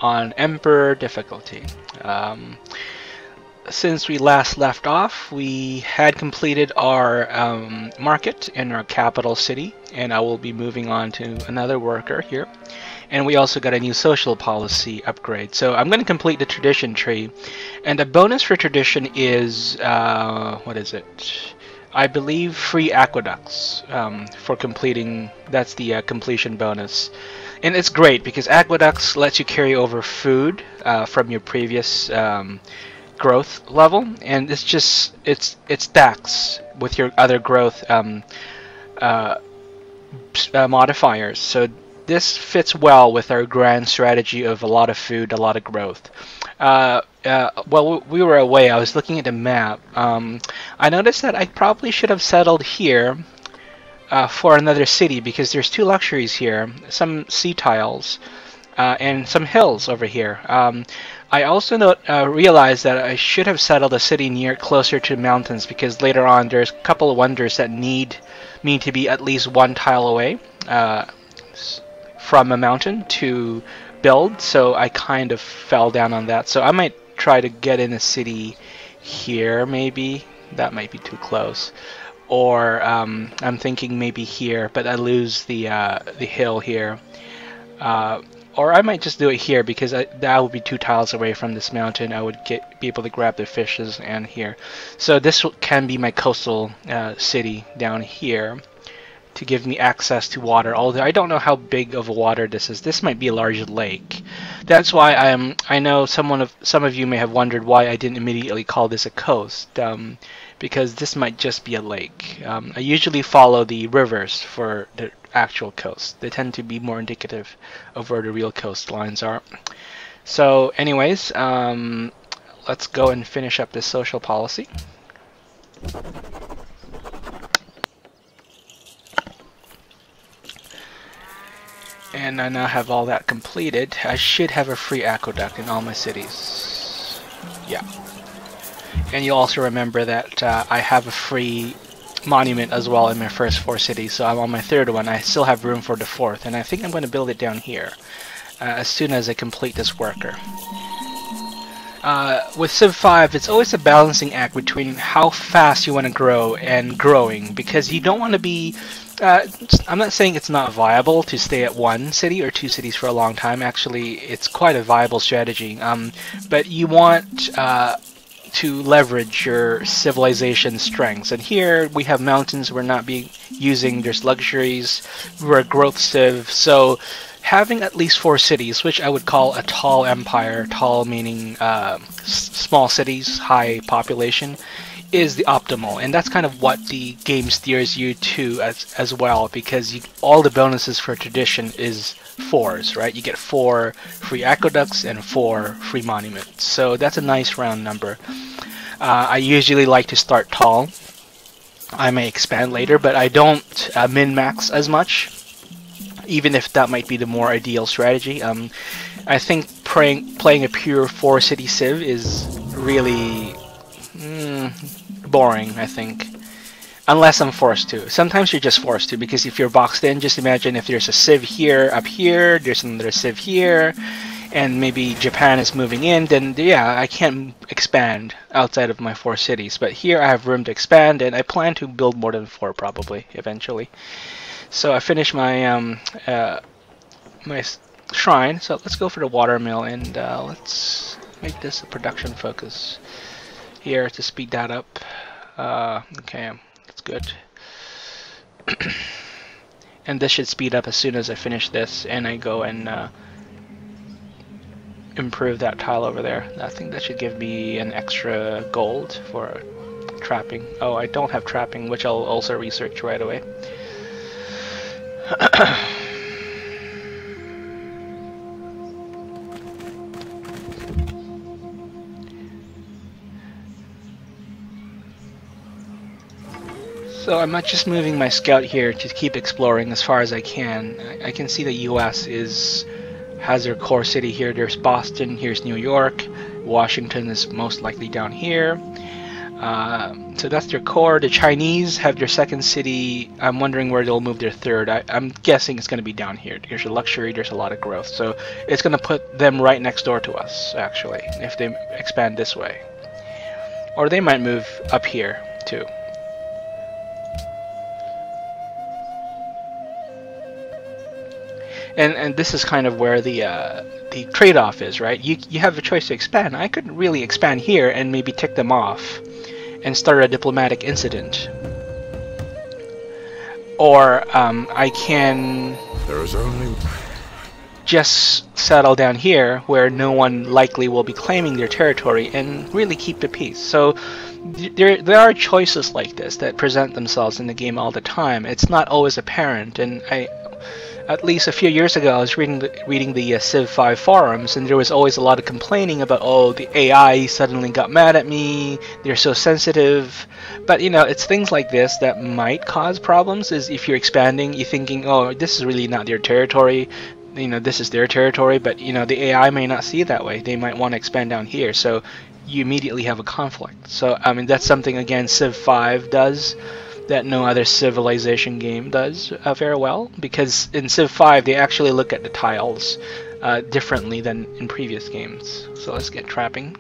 on Emperor difficulty. Since we last left off, we had completed our market in our capital city, and I will be moving on to another worker here. And we also got a new social policy upgrade. So I'm going to complete the tradition tree, and the bonus for tradition is what is it? I believe free aqueducts for completing. That's the completion bonus, and it's great because aqueducts lets you carry over food from your previous growth level, and it stacks with your other growth modifiers. So this fits well with our grand strategy of a lot of food, a lot of growth. While we were away, I was looking at the map. I noticed that I probably should have settled here for another city because there's two luxuries here, some sea tiles, and some hills over here. I also realized that I should have settled a city closer to mountains because later on there's a couple of wonders that need me to be at least one tile away from a mountain to build, so I kind of fell down on that. So I might try to get in a city here, maybe. That might be too close. Or I'm thinking maybe here, but I lose the hill here. Or I might just do it here because that would be 2 tiles away from this mountain. I would be able to grab the fishes and here. So this can be my coastal city down here to give me access to water. Although I don't know how big of a water this is. This might be a large lake. That's why I know some of you may have wondered why I didn't immediately call this a coast. Because this might just be a lake. I usually follow the rivers for the actual coast. They tend to be more indicative of where the real coastlines are. So anyways, let's go and finish up this social policy. And I now have all that completed. I should have a free aqueduct in all my cities. Yeah. And you'll also remember that I have a free monument as well in my first 4 cities, so I'm on my 3rd one. I still have room for the 4th, and I think I'm going to build it down here as soon as I complete this worker. With Civ 5, it's always a balancing act between how fast you want to grow and growing, because you don't want to be... I'm not saying it's not viable to stay at 1 city or 2 cities for a long time. Actually, it's quite a viable strategy. But you want to leverage your civilization strengths. And here we have mountains we're not using. There's luxuries. We're a growth civ. So having at least 4 cities, which I would call a tall empire, tall meaning small cities, high population, is the optimal, and that's kind of what the game steers you to as well, because all the bonuses for tradition is 4s, right? You get 4 free aqueducts and 4 free monuments, so that's a nice round number. I usually like to start tall. I may expand later, but I don't min-max as much, even if that might be the more ideal strategy. I think playing a pure 4-city civ is really boring, I think, unless I'm forced to. Sometimes you're just forced to, because if you're boxed in, just imagine if there's a civ here, up here, there's another civ here, and maybe Japan is moving in, then yeah, I can't expand outside of my 4 cities. But here I have room to expand, and I plan to build more than 4 probably, eventually. So I finished my my shrine, so let's go for the watermill, and let's make this a production focus here to speed that up. Okay, that's good. And this should speed up as soon as I finish this and I go and improve that tile over there. I think that should give me an extra gold for trapping. Oh, I don't have trapping, which I'll also research right away. So I'm not just moving my scout here to keep exploring as far as I can. I can see the US has their core city here. There's Boston, here's New York, Washington is most likely down here. So that's their core. The Chinese have their second city. I'm wondering where they'll move their third. I'm guessing it's going to be down here. There's a luxury, there's a lot of growth. So it's going to put them right next door to us, actually, if they expand this way. Or they might move up here, too. And this is kind of where the trade-off is, right? You have a choice to expand. I could really expand here and maybe tick them off and start a diplomatic incident. Or I can just settle down here where no one likely will be claiming their territory and really keep the peace. So there are choices like this that present themselves in the game all the time. It's not always apparent, and at least a few years ago, I was reading the Civ 5 forums, and there was always a lot of complaining about, oh, the AI suddenly got mad at me, they're so sensitive. But, you know, it's things like this that might cause problems, is if you're expanding, you're thinking, oh, this is really not their territory, you know, this is their territory, but, you know, the AI may not see it that way. They might want to expand down here, so you immediately have a conflict. So, I mean, that's something, again, Civ 5 does that no other Civilization game does very well, because in Civ 5 they actually look at the tiles differently than in previous games. So let's get trapping.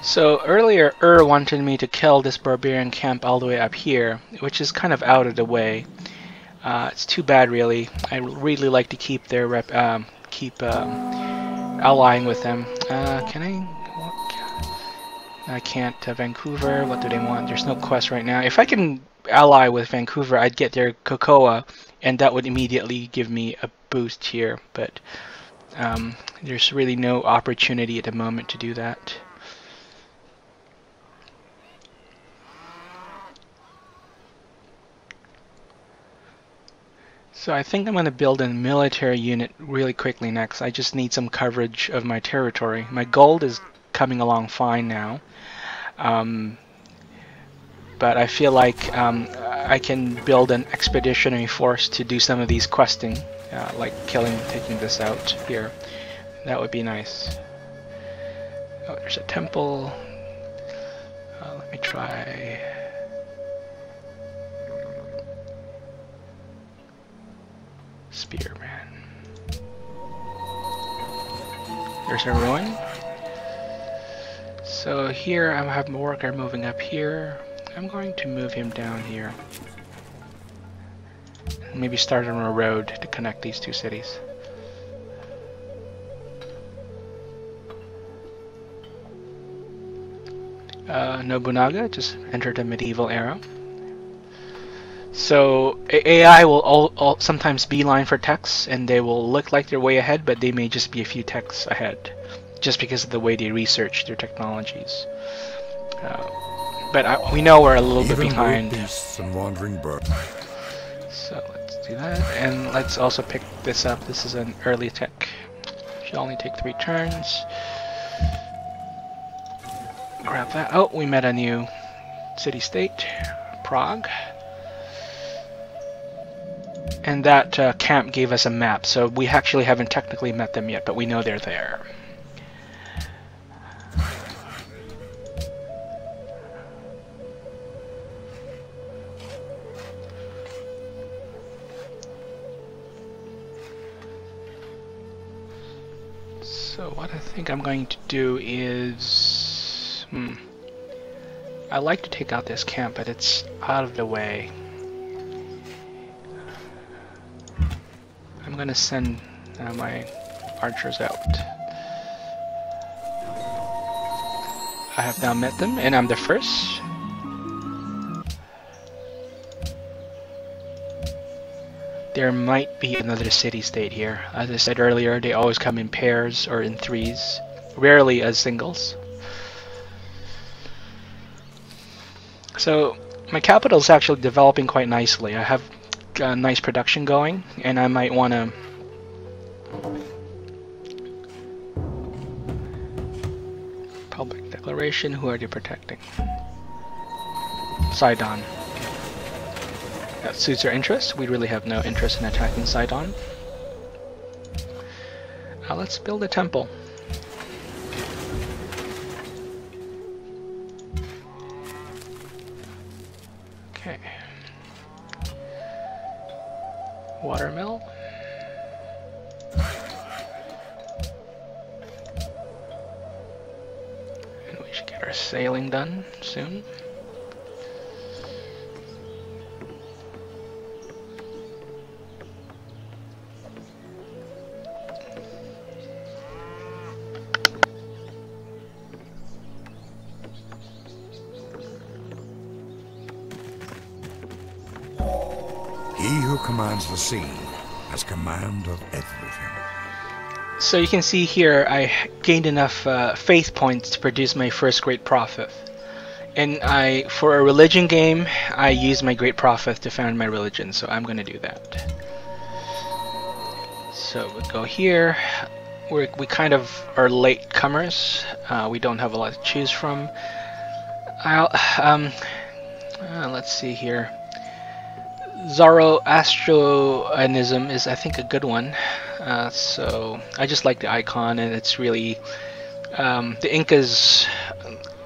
So earlier, wanted me to kill this barbarian camp all the way up here, which is kind of out of the way. It's too bad, really. I really like to keep their allying with them. Can I can't. Vancouver. What do they want? There's no quest right now. If I can ally with Vancouver, I'd get their cocoa, and that would immediately give me a boost here. But there's really no opportunity at the moment to do that. So I think I'm going to build a military unit really quickly next. I just need some coverage of my territory. My gold is coming along fine now. But I feel like I can build an expeditionary force to do some of these questing, like taking this out here. That would be nice. Oh, there's a temple. Let me try. Spearman. There's a ruin. So here I have my worker moving up here. I'm going to move him down here. Maybe start on a road to connect these two cities. Nobunaga just entered a medieval era. So AI will sometimes beeline for techs, and they will look like they're way ahead, but they may just be a few techs ahead, just because of the way they research their technologies. But we know we're a little bit behind. And wandering birds. So let's do that, and let's also pick this up. This is an early tech. Should only take 3 turns. Grab that. Oh, we met a new city-state, Prague. And that camp gave us a map, so we actually haven't technically met them yet, but we know they're there. So what I think I'm going to do is... I like to take out this camp, but it's out of the way. I'm gonna send my archers out. I have now met them, and I'm the first. There might be another city-state here. As I said earlier, they always come in pairs or in threes. rarely as singles. So my capital is actually developing quite nicely. I have nice production going, and I might want to public declaration. Who are they protecting? Sidon. That suits our interest. We really have no interest in attacking Sidon. Let's build a temple. Okay. Watermill. And we should get our sailing done soon. He who commands the sea has command of everything. So you can see here I gained enough faith points to produce my first Great Prophet. And for a religion game, I use my Great Prophet to found my religion, so I'm going to do that. So we'll go here. We kind of are late comers. We don't have a lot to choose from. Let's see here. Zoroastrianism is, I think, a good one. So I just like the icon, and it's really the Incas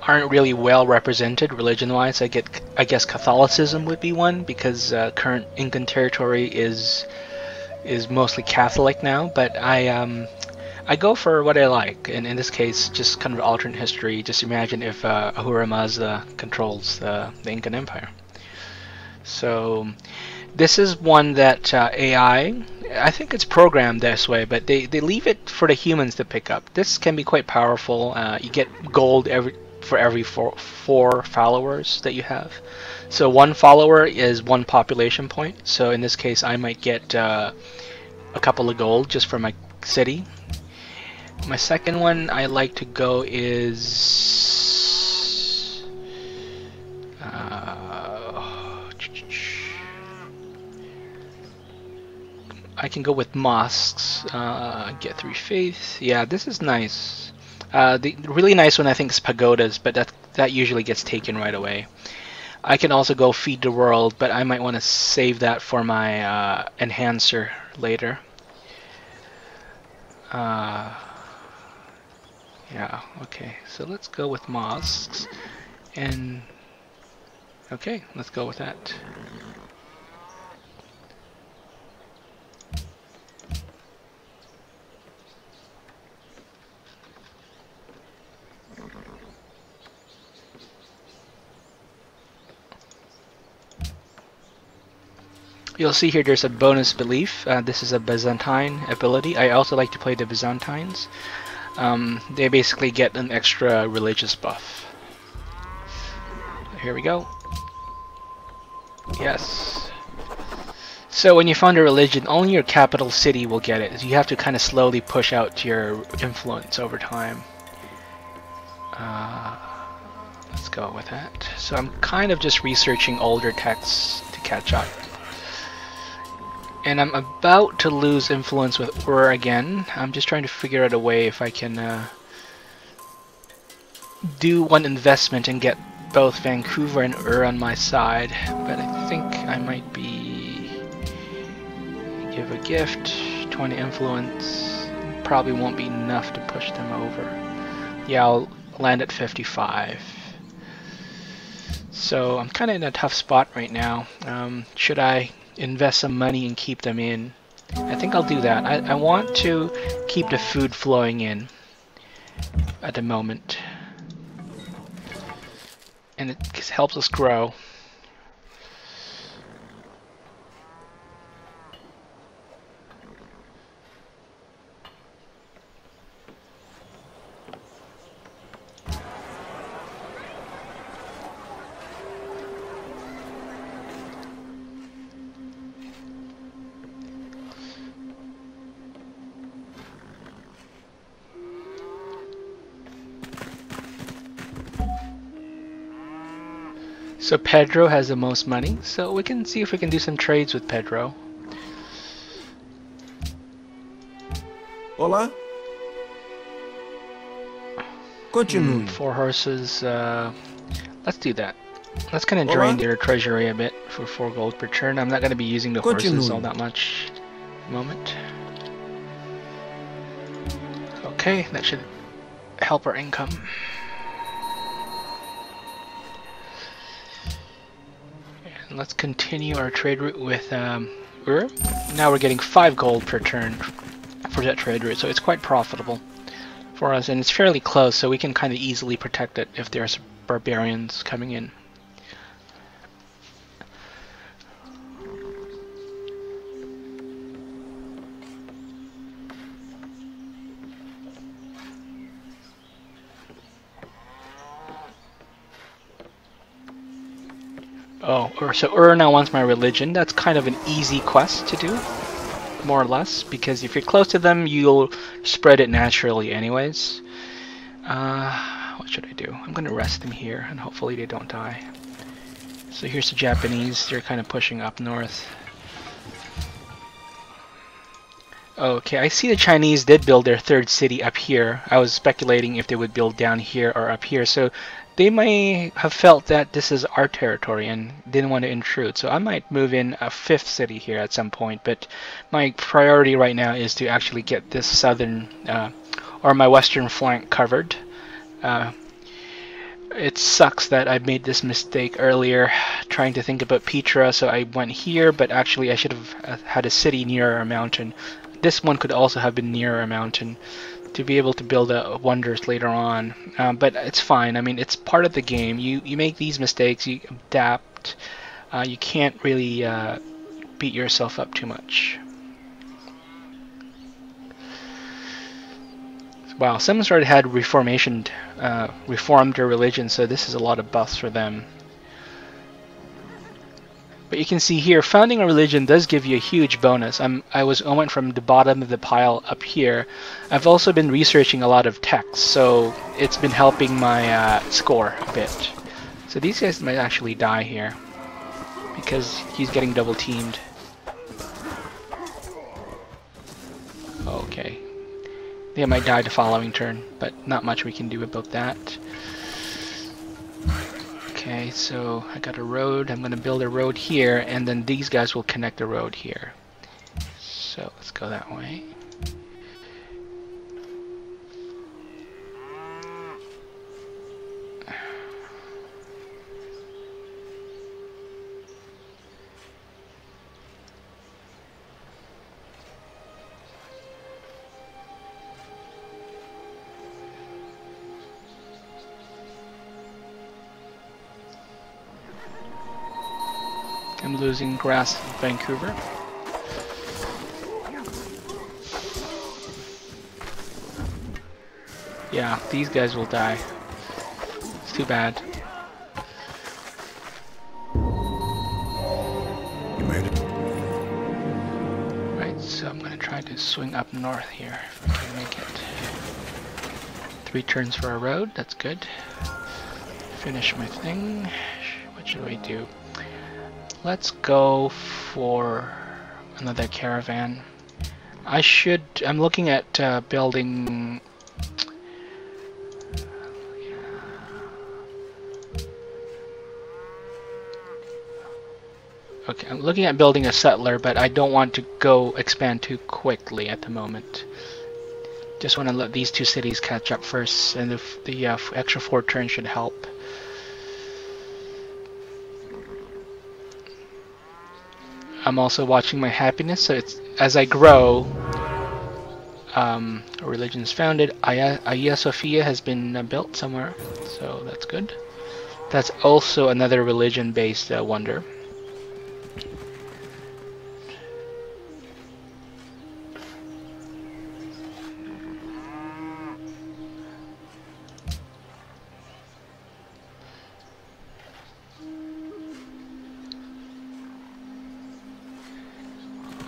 aren't really well represented religion-wise. I guess Catholicism would be one, because current Incan territory is mostly Catholic now. But I go for what I like, and in this case, just kind of alternate history. Just imagine if Ahura Mazda controls the Incan Empire. So this is one that I think it's programmed this way, but they leave it for the humans to pick up. This can be quite powerful. You get gold for every four followers that you have. So one follower is one population point. So in this case, I might get a couple of gold just for my city. My second one I like to go is I can go with mosques, get 3 faith. Yeah, this is nice. The really nice one I think is pagodas, but that usually gets taken right away. I can also go feed the world, but I might want to save that for my enhancer later. Yeah, okay, so let's go with mosques, and okay, let's go with that. You'll see here there's a bonus belief. This is a Byzantine ability. I also like to play the Byzantines. They basically get an extra religious buff. Here we go. Yes. So when you found a religion, only your capital city will get it. You have to kind of slowly push out your influence over time. Let's go with that. So I'm kind of just researching older texts to catch up. And I'm about to lose influence with Ur again. I'm just trying to figure out a way if I can do one investment and get both Vancouver and Ur on my side. But I think I might be... give a gift, 20 influence. Probably won't be enough to push them over. Yeah, I'll land at 55. So I'm kind of in a tough spot right now. Should I invest some money and keep them in? I think I'll do that. I want to keep the food flowing in at the moment, and it helps us grow. So Pedro has the most money, so we can see if we can do some trades with Pedro. Olá. Continue. 4 horses. Let's do that. Let's kind of drain their treasury a bit for 4 gold per turn. I'm not going to be using the horses all that much at the moment. Okay, that should help our income. And let's continue our trade route with Ur. Now we're getting 5 gold per turn for that trade route, so it's quite profitable for us, and it's fairly close, so we can kind of easily protect it if there's barbarians coming in. Oh, so Ur now wants my religion. That's kind of an easy quest to do, more or less, because if you're close to them, you'll spread it naturally anyways. What should I do? I'm going to rest them here, and hopefully they don't die. So here's the Japanese. They're kind of pushing up north. Okay, I see the Chinese did build their 3rd city up here. I was speculating if they would build down here or up here, so they may have felt that this is our territory and didn't want to intrude. So I might move in a 5th city here at some point, but my priority right now is to actually get this southern or my western flank covered. It sucks that I made this mistake earlier trying to think about Petra, so I went here, but actually I should have had a city near a mountain. This one could also have been near a mountain to be able to build wonders later on, but it's fine. I mean, it's part of the game. You make these mistakes, you adapt. You can't really beat yourself up too much. Wow, some already had reformed their religion, so this is a lot of buffs for them. But you can see here, founding a religion does give you a huge bonus. I went from the bottom of the pile up here. I've also been researching a lot of texts, so it's been helping my score a bit. So these guys might actually die here because he's getting double teamed. Okay. They might die the following turn, but not much we can do about that. Okay, so I got a road. I'm going to build a road here, and then these guys will connect the road here. So let's go that way. I'm losing grass in Vancouver. Yeah, these guys will die. It's too bad. You made it. Right, so I'm gonna try to swing up north here if I can make it. 3 turns for a road, that's good. Finish my thing. What should we do? Let's go for another caravan. I'm looking at building. Okay, I'm looking at building a settler, but I don't want to expand too quickly at the moment. Just want to let these 2 cities catch up first, and the extra 4 turns should help. I'm also watching my happiness, so it's as I grow. A religion is founded. Hagia Sophia has been built somewhere, so that's good. That's also another religion-based wonder.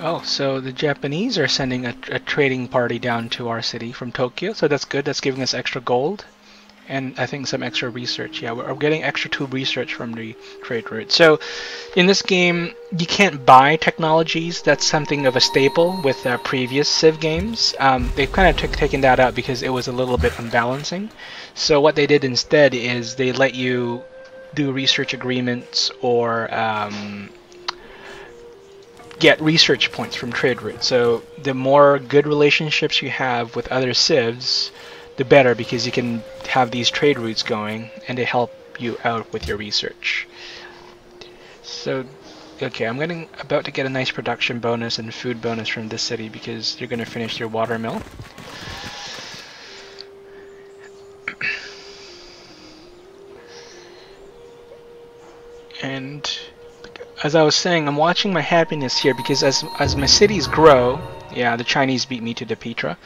Oh, so the Japanese are sending a trading party down to our city from Tokyo, so that's good. That's giving us extra gold. and I think some extra research. Yeah, we're getting extra 2 research from the trade route. So in this game, you can't buy technologies. That's something of a staple with previous Civ games. They've kind of taken that out because it was a little bit unbalancing. So what they did instead is they let you do research agreements or get research points from trade routes. So the more good relationships you have with other civs, the better, because you can have these trade routes going and they help you out with your research. So, okay, I'm about to get a nice production bonus and food bonus from this city because you're going to finish your water mill. And as I was saying, I'm watching my happiness here because as my cities grow, yeah, the Chinese beat me to the Petra.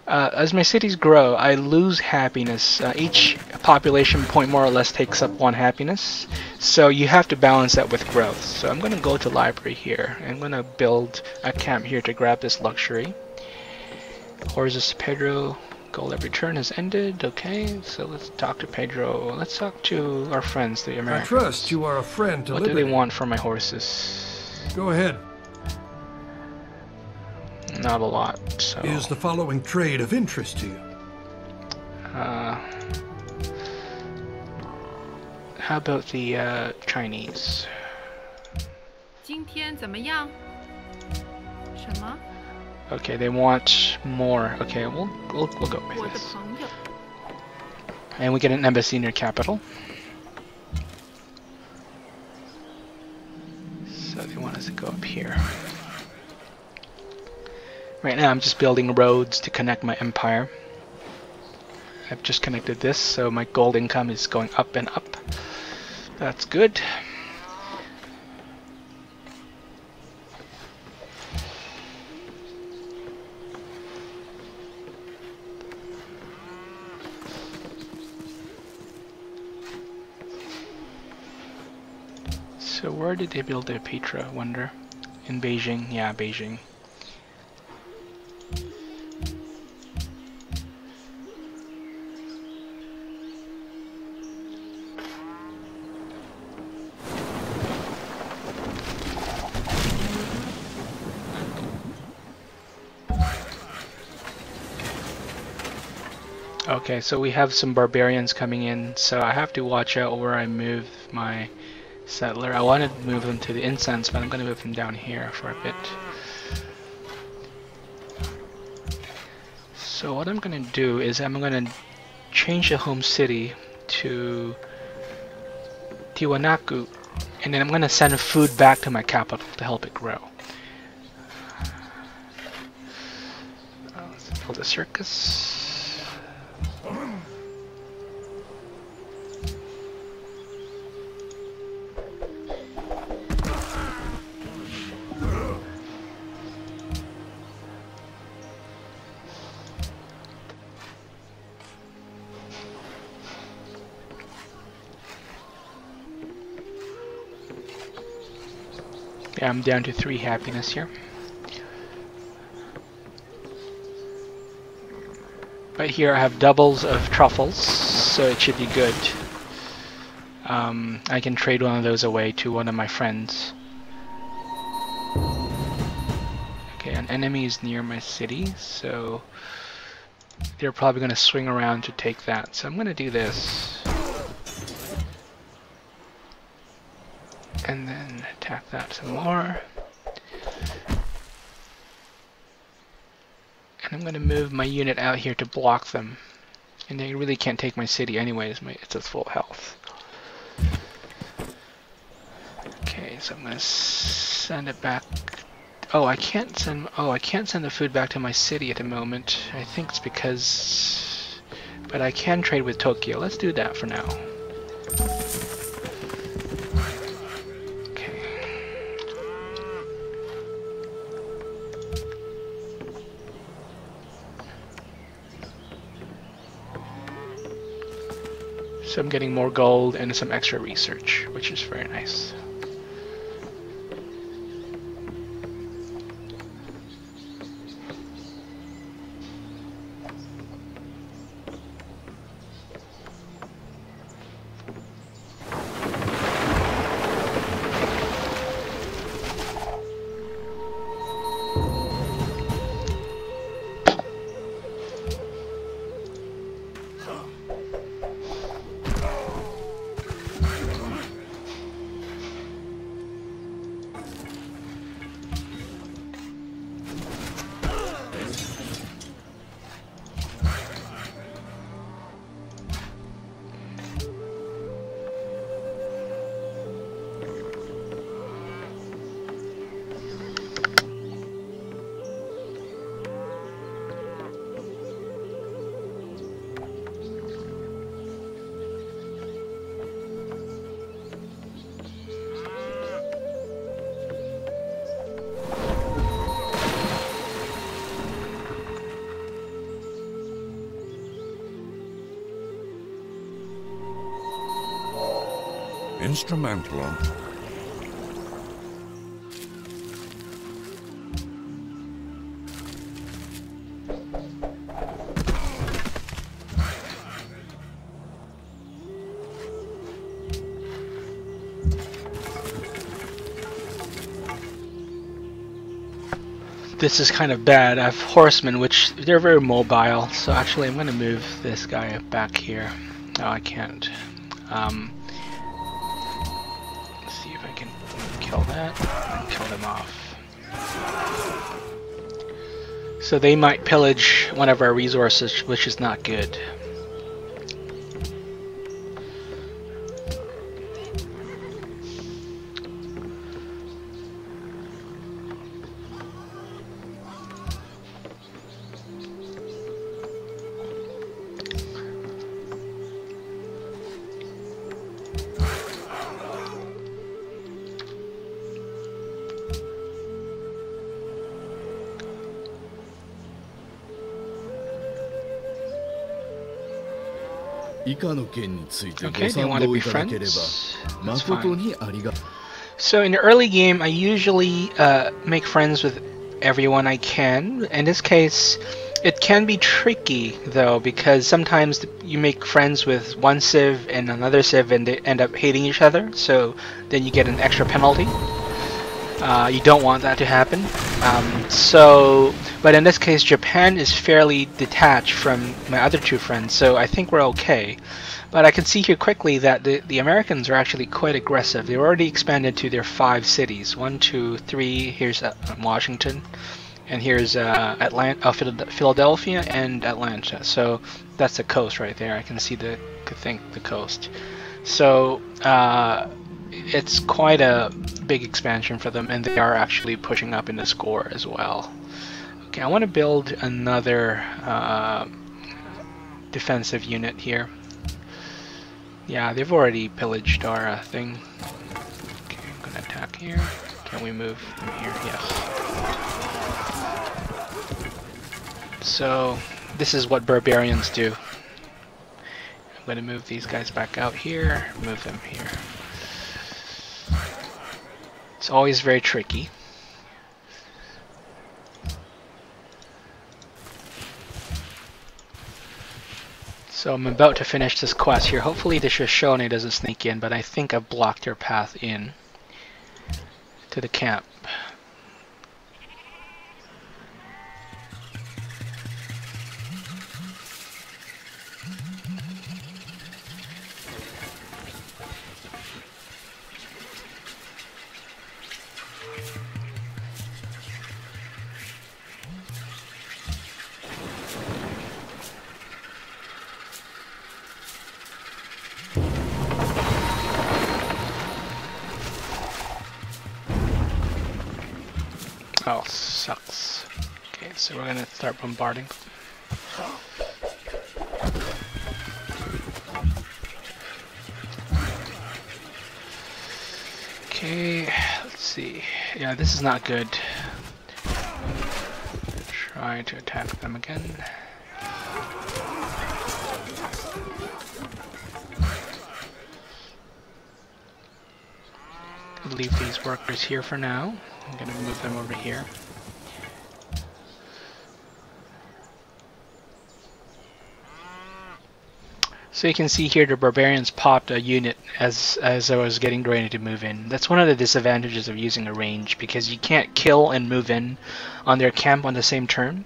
As my cities grow, I lose happiness. Each population point more or less takes up 1 happiness. So you have to balance that with growth. So I'm going to go to library here. I'm going to build a camp here to grab this luxury. Horses Pedro. Goal every turn has ended. Okay, so let's talk to Pedro. Let's talk to our friends, the Americans. I trust you are a friend to What liberty. do they want from my horses? Go ahead. Not a lot, so... Is the following trade of interest to you? How about the Chinese? 今天怎么样？什么？ Okay, they want more. Okay, we'll go with 我的 this. 朋友。 And we get an embassy in your capital. So they want us to go up here. Right now I'm just building roads to connect my empire. I've just connected this, so my gold income is going up and up. That's good. So where did they build their Petra, I wonder? In Beijing? Yeah, Beijing. Okay, so we have some barbarians coming in, so I have to watch out where I move my settler. I wanted to move them to the incense, but I'm going to move them down here for a bit. So what I'm going to do is I'm going to change the home city to Tiwanaku, and then I'm going to send food back to my capital to help it grow. Let's build a circus. Yeah, I'm down to 3 happiness here. But here I have doubles of truffles, so it should be good. I can trade one of those away to one of my friends. Okay, an enemy is near my city, so they're probably going to swing around to take that. So I'm going to do this. And then attack that some more. And I'm going to move my unit out here to block them. And they really can't take my city anyways, it's at full health. Okay, so I'm going to send it back. Oh, I can't send the food back to my city at the moment. I think it's because... But I can trade with Tokyo. Let's do that for now. So I'm getting more gold and some extra research, which is very nice. instrumental. This is kind of bad. I have horsemen, which they're very mobile. So actually, I'm going to move this guy back here. No, I can't. Let's see if I can kill that and kill them off. So they might pillage one of our resources, which is not good. Okay, they want to be friends. That's fine. So in the early game, I usually make friends with everyone I can. In this case, it can be tricky though, because sometimes you make friends with one civ and another civ and they end up hating each other, so then you get an extra penalty. You don't want that to happen. But in this case, Japan is fairly detached from my other two friends, so I think we're okay. But I can see here quickly that the Americans are actually quite aggressive. They're already expanded to their 5 cities. 1, 2, 3. Here's Washington, and here's Philadelphia and Atlanta. So that's the coast right there. I can see the coast. So it's quite a big expansion for them, and they are actually pushing up in the score as well. Okay, I want to build another defensive unit here. Yeah, they've already pillaged our thing. Okay, I'm gonna attack here. Can we move from here? Yes. So this is what barbarians do. I'm gonna move these guys back out here, move them here. It's always very tricky. So I'm about to finish this quest here. Hopefully the Shoshone doesn't sneak in, but I think I've blocked their path in to the camp. Oh, sucks. Okay, so we're gonna start bombarding. Okay, let's see. Yeah, this is not good. Try to attack them again. Leave these workers here for now. I'm gonna move them over here. So you can see here the barbarians popped a unit as I was getting ready to move in. That's one of the disadvantages of using a range, because you can't kill and move in on their camp on the same turn.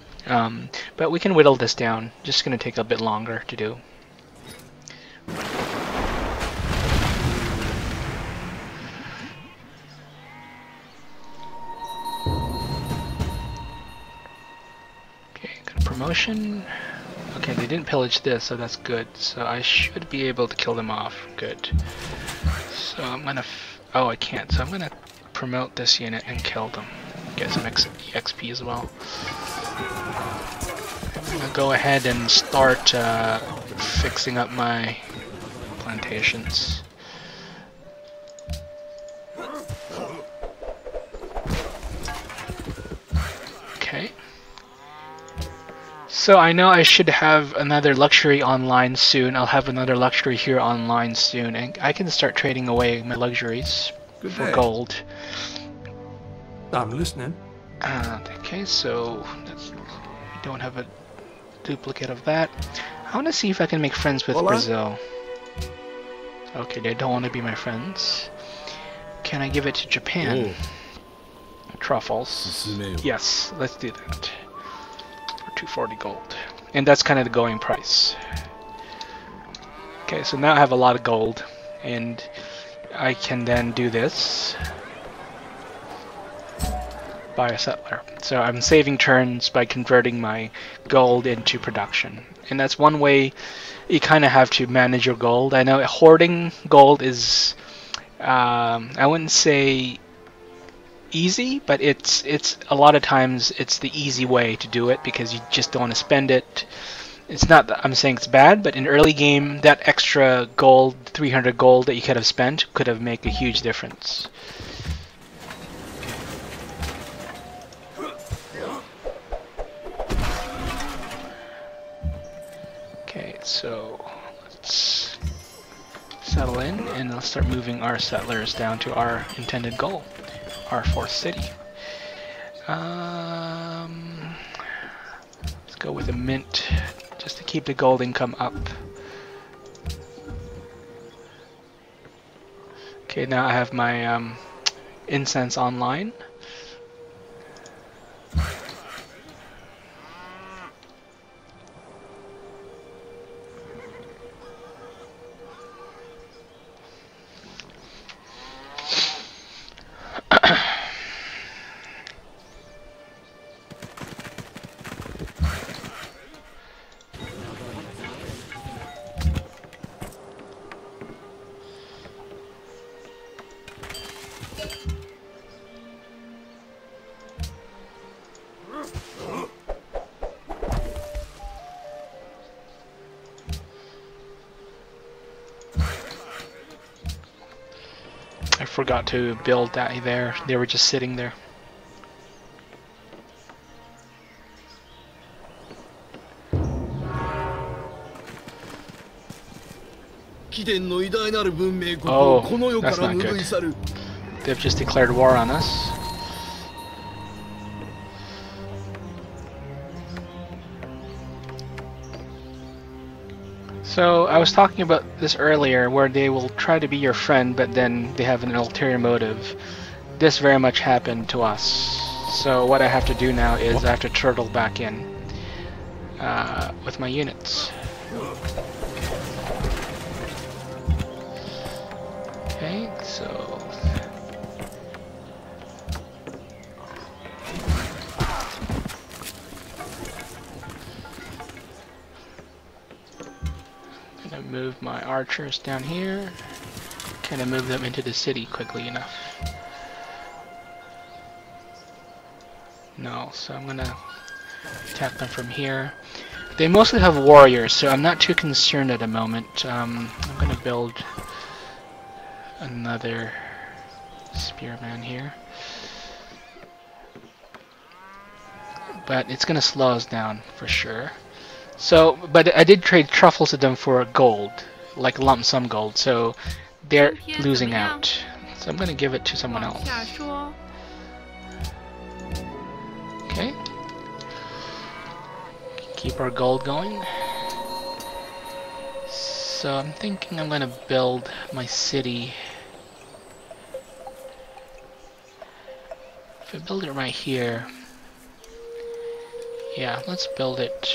But we can whittle this down. Just gonna take a bit longer to do. Promotion. Okay, they didn't pillage this, so that's good. So I should be able to kill them off. Good. So I'm gonna. Oh, I can't. So I'm gonna promote this unit and kill them. Get some XP as well. I'm gonna go ahead and start fixing up my plantations. Okay. So I know I should have another luxury online soon. I'll have another luxury here online soon, and I can start trading away my luxuries Good for day. gold. I'm listening. Okay, so we don't have a duplicate of that. I want to see if I can make friends with Hola? Brazil. Okay, they don't want to be my friends. Can I give it to Japan? Truffles. Yes, let's do that. For 240 gold. And that's kind of the going price. Okay, so now I have a lot of gold. And I can then do this. Buy a settler. So I'm saving turns by converting my gold into production. And that's one way you kind of have to manage your gold. I know hoarding gold is, I wouldn't say easy, but it's a lot of times it's the easy way to do it because you just don't want to spend it. It's not that I'm saying it's bad, but in early game, that extra gold, 300 gold that you could have spent could have made a huge difference. Okay, so let's settle in and let's start moving our settlers down to our intended goal, our fourth city. Let's go with a mint just to keep the gold income up. Okay, now I have my incense online. I forgot to build that there. They were just sitting there. Oh, that's not good. They've just declared war on us. So I was talking about this earlier, where they will try to be your friend, but then they have an ulterior motive. This very much happened to us. So what I have to do now is I have to turtle back in with my units. Okay, so I'm gonna move my archers down here. Can I move them into the city quickly enough? No, so I'm gonna attack them from here. They mostly have warriors, so I'm not too concerned at the moment. I'm gonna build another spearman here. But it's gonna slow us down for sure. So, but I did trade truffles to them for gold, like lump sum gold, so they're losing out. So I'm gonna give it to someone else. Okay. Keep our gold going. So I'm thinking I'm gonna build my city. If I build it right here, yeah, let's build it.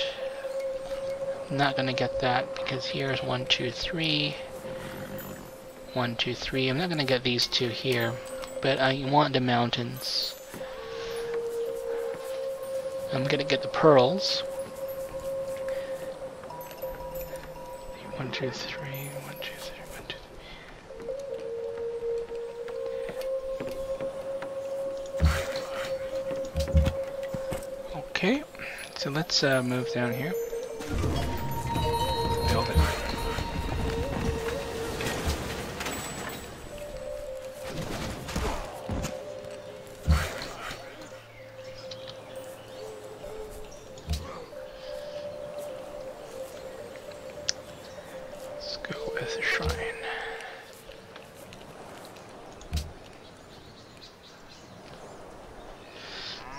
I'm not gonna get that because here's 1, 2, 3. 1, 2, 3. I'm not gonna get these two here, but I want the mountains. I'm gonna get the pearls. 1, 2, 3. 1, 2, 3. 1, 2, 3. Okay, so let's move down here. Build it.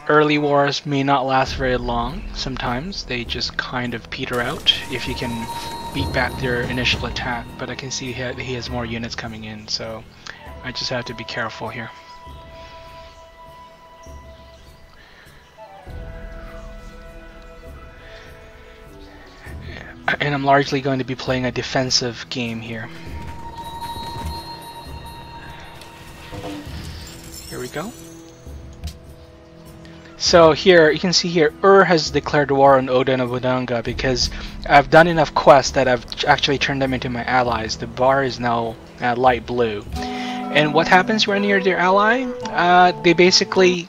early wars may not last very long. Sometimes they just kind of peter out if you can beat back their initial attack, but I can see he has more units coming in, so I just have to be careful here. And I'm largely going to be playing a defensive game here. Here we go. So here, you can see here, has declared war on Oda Nobunaga because I've done enough quests that I've actually turned them into my allies. The bar is now light blue. And what happens when you're their ally? They basically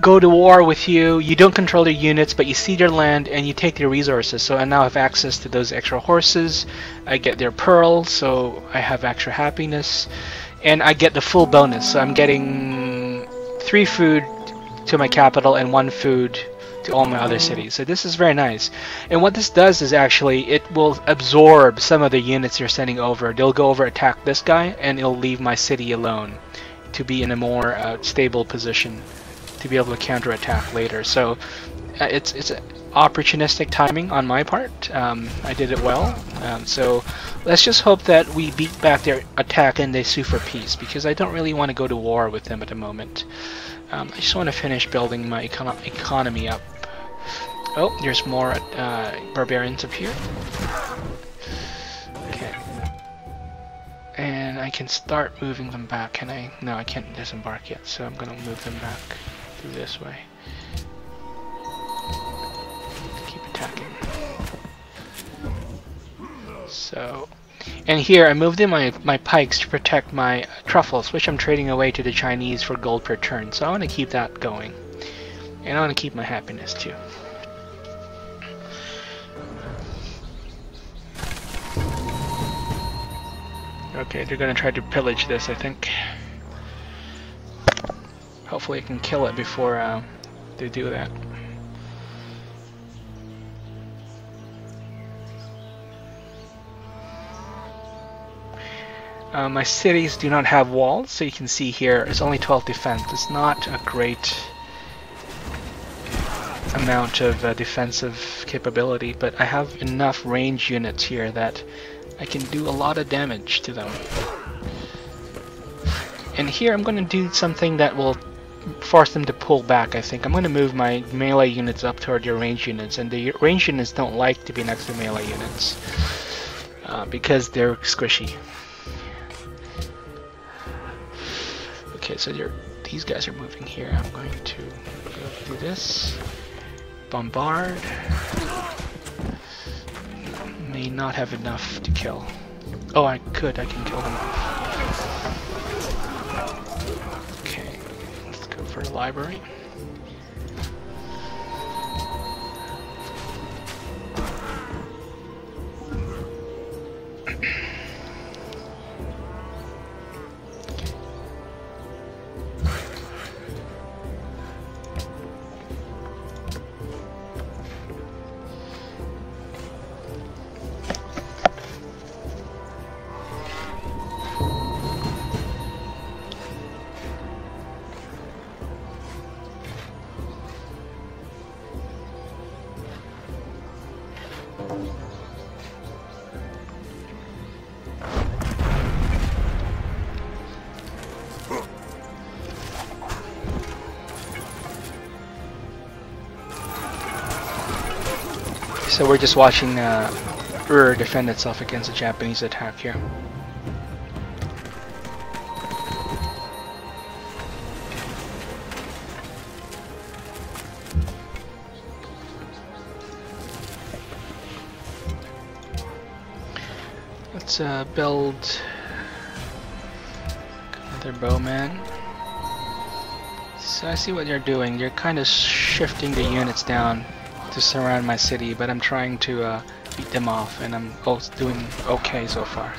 go to war with you. You don't control their units, but you see their land and you take their resources. So I now have access to those extra horses. I get their pearls, so I have extra happiness. And I get the full bonus, so I'm getting 3 food to my capital and 1 food to all my other cities. So this is very nice. And what this does is actually it will absorb some of the units you're sending over. They'll go over attack this guy and it'll leave my city alone to be in a more stable position to be able to counterattack later. So it's opportunistic timing on my part. I did it well. So let's just hope that we beat back their attack and they sue for peace, because I don't really want to go to war with them at the moment. I just want to finish building my economy up. Oh, there's more barbarians up here. Okay. And I can start moving them back, can I? No, I can't disembark yet, so I'm going to move them back through this way. Keep attacking. So, and here I moved in my pikes to protect my truffles, which I'm trading away to the Chinese for gold per turn. So I want to keep that going. And I want to keep my happiness too. Okay, they're going to try to pillage this, I think. Hopefully I can kill it before they do that. My cities do not have walls, so you can see here it's only 12 defense. It's not a great amount of defensive capability, but I have enough range units here that I can do a lot of damage to them. And here I'm going to do something that will force them to pull back, I think. I'm going to move my melee units up toward your range units, and the range units don't like to be next to melee units because they're squishy. Okay, so these guys are moving here. I'm going to go do this. Bombard. May not have enough to kill. Oh, I can kill them off. Okay, let's go for the library. So we're just watching defend itself against a Japanese attack here. Let's build another bowman. So I see what they're doing. They're kind of shifting the units down to surround my city, but I'm trying to beat them off, and I'm doing okay so far.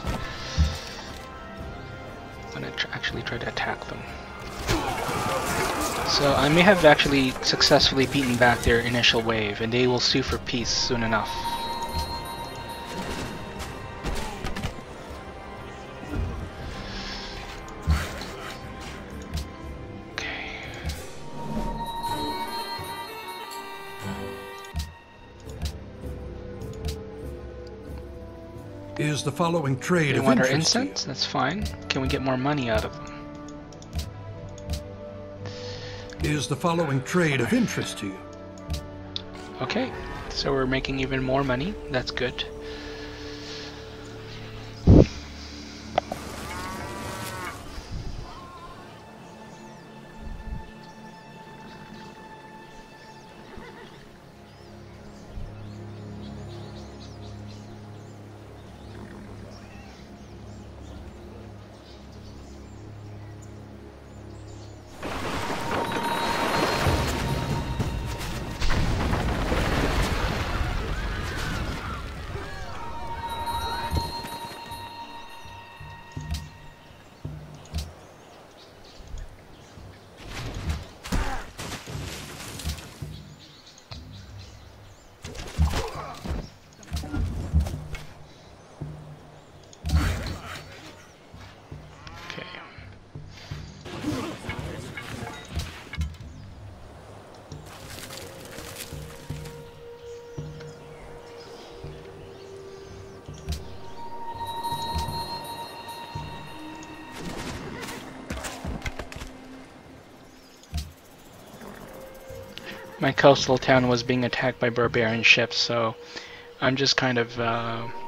I'm gonna actually try to attack them. So I may have actually successfully beaten back their initial wave, and they will sue for peace soon enough. Okay. Is the following trade They of want our interest to you? incense? That's fine. Can we get more money out of them? Is the following trade of interest to you? Okay, so we're making even more money. That's good. Okay. My coastal town was being attacked by barbarian ships, so I'm just kind of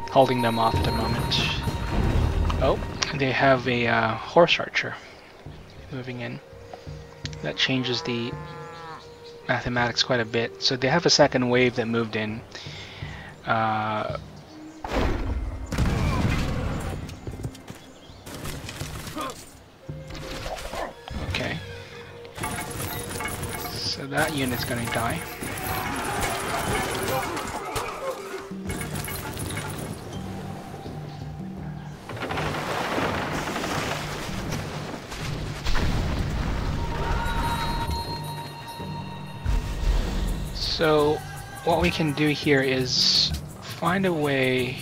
holding them off at the moment. Oh, they have a horse archer moving in. That changes the mathematics quite a bit. So they have a second wave that moved in. Okay. So that unit's gonna die. So what we can do here is find a way.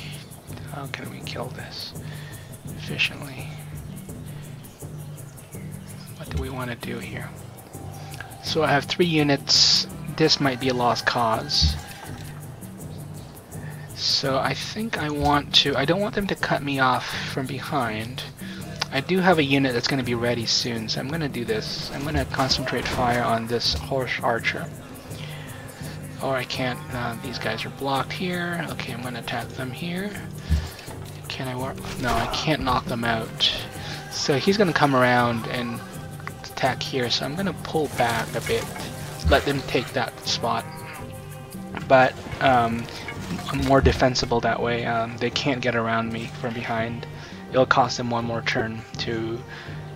How can we kill this efficiently? What do we want to do here? So I have 3 units. This might be a lost cause. So I think I don't want them to cut me off from behind. I do have a unit that's going to be ready soon, so I'm going to do this. I'm going to concentrate fire on this horse archer. Or I can't, these guys are blocked here. Okay, I'm going to attack them here. Can I work? No, I can't knock them out. So he's going to come around and attack here, so I'm going to pull back a bit. Let them take that spot. But I'm more defensible that way. They can't get around me from behind. It'll cost them one more turn to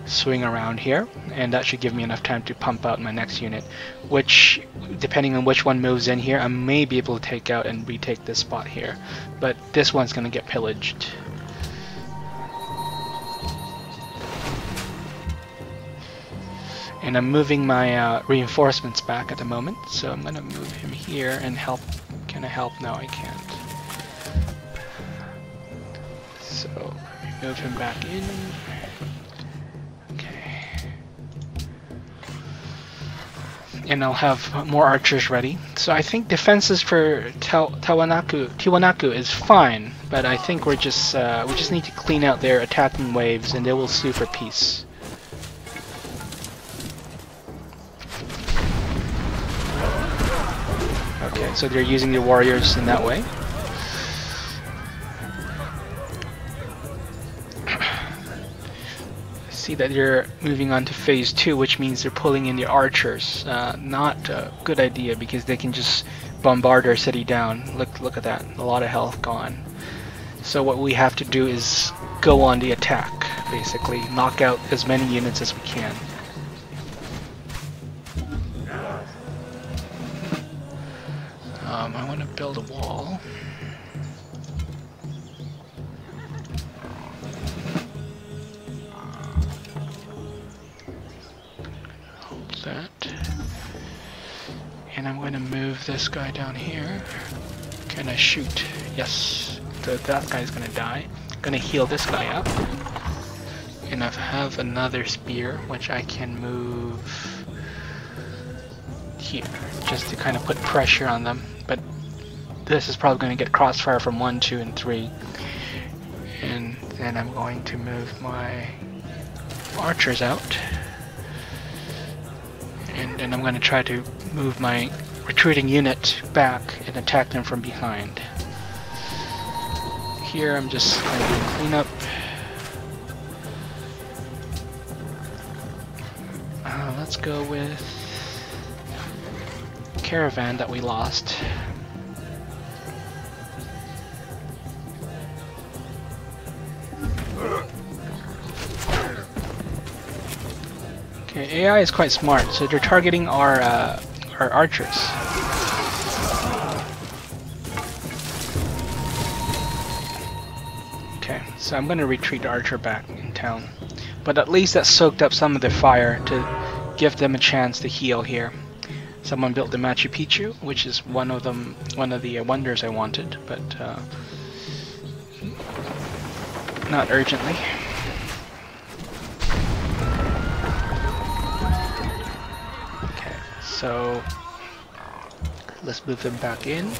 swing around here, and that should give me enough time to pump out my next unit, which, depending on which one moves in here, I may be able to take out and retake this spot here, but this one's going to get pillaged. And I'm moving my reinforcements back at the moment, so I'm going to move him here and help. Can I help? No, I can't. So, move him back in. Okay. And I'll have more archers ready. So I think defenses for Tiwanaku is fine, but I think we just need to clean out their attacking waves, and they will sue for peace. Okay, so they're using the warriors in that way. See that they're moving on to phase 2, which means they're pulling in the archers. Not a good idea, because they can just bombard our city down. Look at that, a lot of health gone. So what we have to do is go on the attack, basically knock out as many units as we can. I want to build a wall. Hold that. And I'm going to move this guy down here. Can I shoot? Yes. That guy's going to die. I'm going to heal this guy up. And I have another spear, which I can move here, just to kind of put pressure on them. But this is probably going to get crossfire from 1, 2, and 3. And I'm going to move my archers out. And I'm going to try to move my retreating unit back and attack them from behind. Here I'm just going to do cleanup. Let's go with caravan that we lost. Okay, AI is quite smart, so they're targeting our archers. Okay, so I'm going to retreat the archer back in town, but at least that soaked up some of the fire to give them a chance to heal here. Someone built the Machu Picchu, which is one of the wonders I wanted, but not urgently. Okay, so let's move them back in.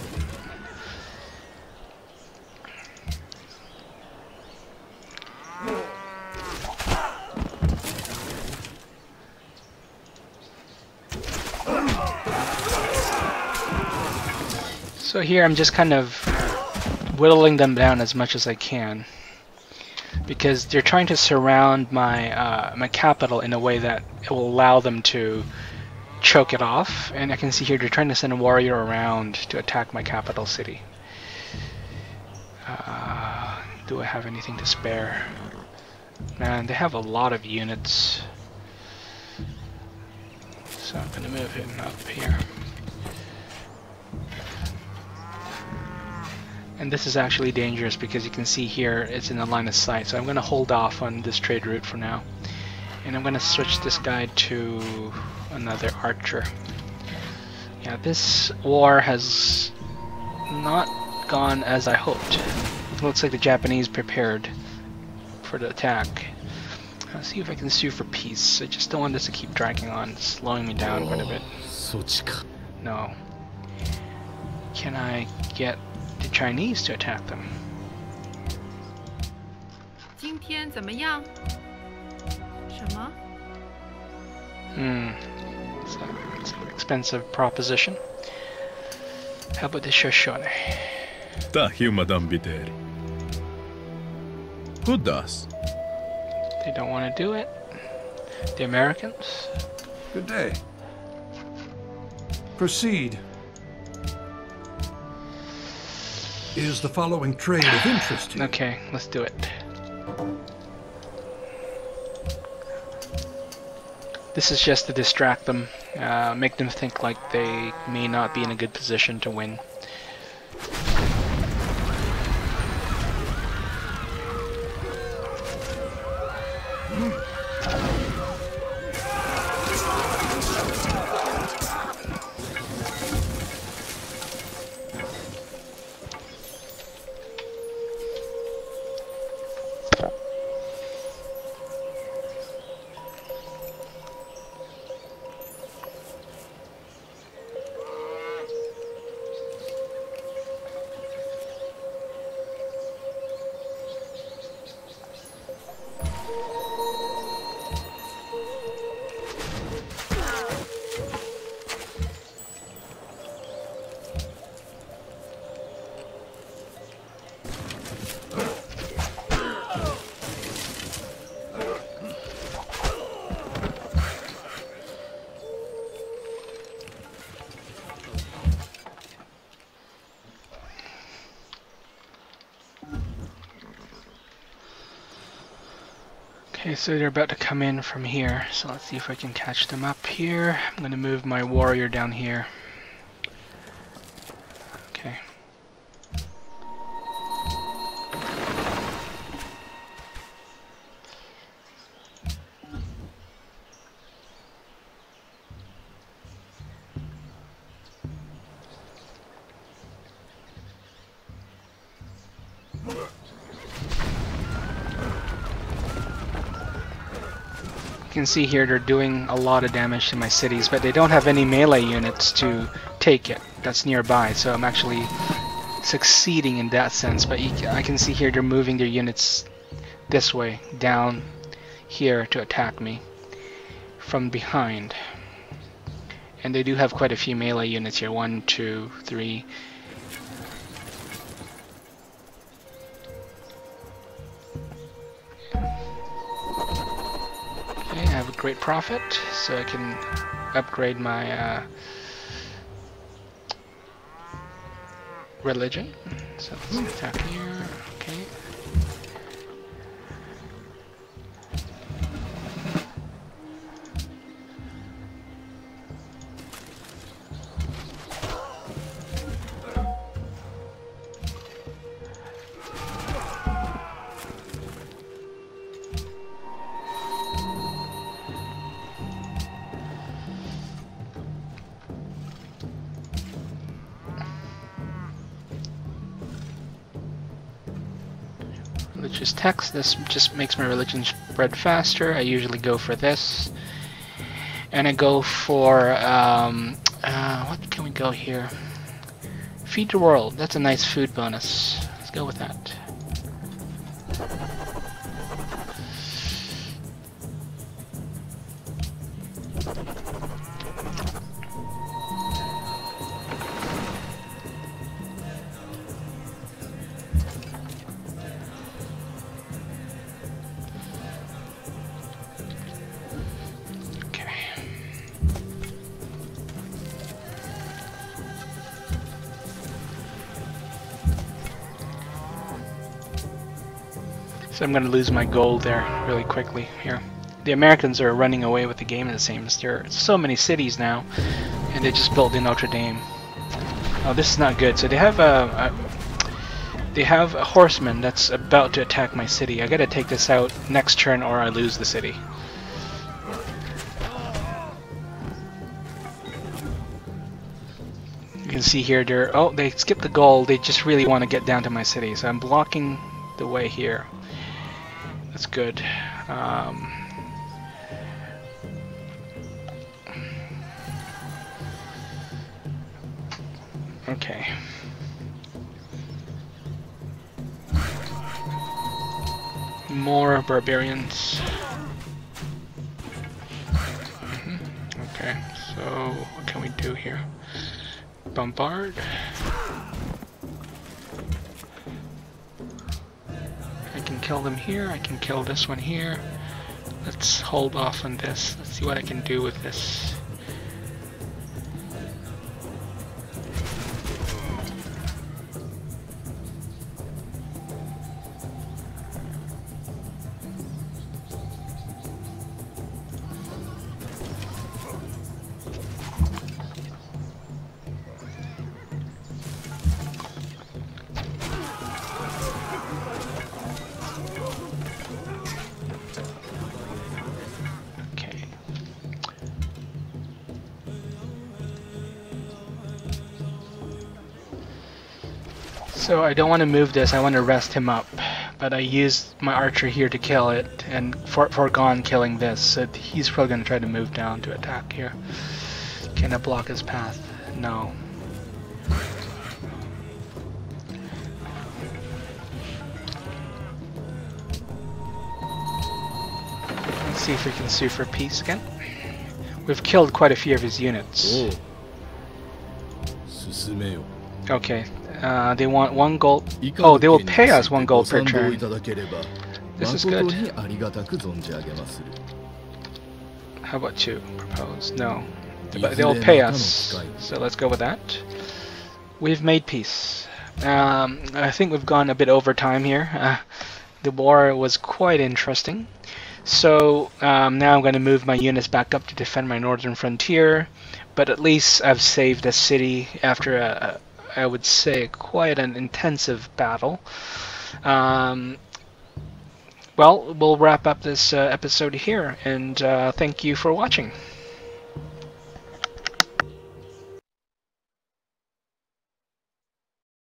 So here I'm just kind of whittling them down as much as I can, because they're trying to surround my my capital in a way that it will allow them to choke it off. And I can see here they're trying to send a warrior around to attack my capital city. Do I have anything to spare? Man, they have a lot of units. So I'm going to move him up here. And this is actually dangerous because you can see here it's in the line of sight. So I'm going to hold off on this trade route for now. And I'm going to switch this guy to another archer. Yeah, this war has not gone as I hoped. It looks like the Japanese prepared for the attack. I'll see if I can sue for peace. I just don't want this to keep dragging on, slowing me down quite a bit. No. Can I get the Chinese to attack them? 今天怎么样？什么？ It's an expensive proposition. How about the Shoshone? Madame Videri. Who does? They don't want to do it. The Americans? Good day. Proceed. Is the following trade of interest to you? Okay, let's do it. This is just to distract them, make them think like they may not be in a good position to win. Okay, so they're about to come in from here, so let's see if I can catch them up here. I'm going to move my warrior down here. Okay. You can see here they're doing a lot of damage to my cities, but they don't have any melee units to take it that's nearby, so I'm actually succeeding in that sense. But I can see here they're moving their units this way, down here to attack me from behind. And they do have quite a few melee units here. 1, 2, 3. Okay, I have a great profit, so I can upgrade my religion. So let's attack here. Okay. Religious text. This just makes my religion spread faster. I usually go for this. And I go for, what can we go here? Feed the world. That's a nice food bonus. Let's go with that. So I'm going to lose my gold there really quickly here. The Americans are running away with the game, it seems. There are so many cities now, and they just built in Notre Dame. Oh, this is not good. So they have a horseman that's about to attack my city. I got to take this out next turn, or I lose the city. You can see here, they skipped the gold. They just really want to get down to my city, so I'm blocking the way here. That's good. Okay. More barbarians. Okay, so what can we do here? Bombard. I can kill them here, I can kill this one here. Let's hold off on this. Let's see what I can do with this. So I don't want to move this, I want to rest him up. But I used my archer here to kill it, and foregone killing this, so he's probably going to try to move down to attack here. Can I block his path? No. Let's see if we can sue for peace again. We've killed quite a few of his units. Okay. They want 1 gold. Oh, they will pay us 1 gold per turn. This is good. How about 2? Propose? No. But they'll pay us. So let's go with that. We've made peace. I think we've gone a bit over time here. The war was quite interesting. So now I'm going to move my units back up to defend my northern frontier. But at least I've saved a city after I would say quite an intensive battle. Well, we'll wrap up this episode here, and thank you for watching.